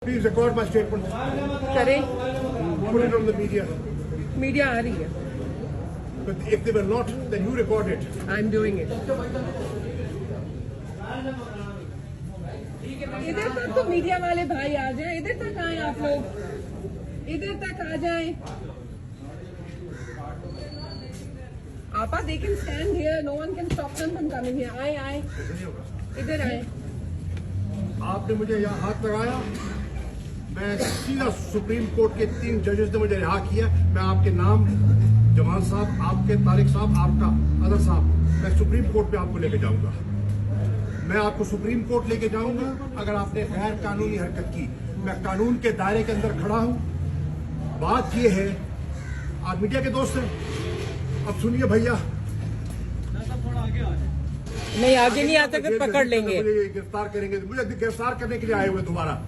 Please record my statement. करें, Put it on the media. Media आ रही है. But if they were not, then you record it. I'm doing it. इधर तक तो media वाले भाई आ जाएं. इधर तक आए आप लोग. इधर तक आ जाएं. आपा, they can stand here. No one can stop them from coming here. आए. इधर आए. आपने मुझे यहाँ हाथ लगाया, मैं सीधा सुप्रीम कोर्ट के 3 जजेस ने मुझे रिहा किया. मैं आपके नाम जमाल साहब, आपके तारिक साहब, आपका अदर साहब, मैं सुप्रीम कोर्ट पे आपको लेके जाऊंगा. मैं आपको सुप्रीम कोर्ट लेके जाऊंगा अगर आपने गैर कानूनी हरकत की. मैं कानून के दायरे के अंदर खड़ा हूं. बात यह है, आप मीडिया के दोस्त हैं, अब सुनिए भैया. नहीं, आगे नहीं आ सकते, पकड़ लेंगे. मुझे गिरफ्तार करेंगे, मुझे गिरफ्तार करने के लिए आए हुए दोबारा.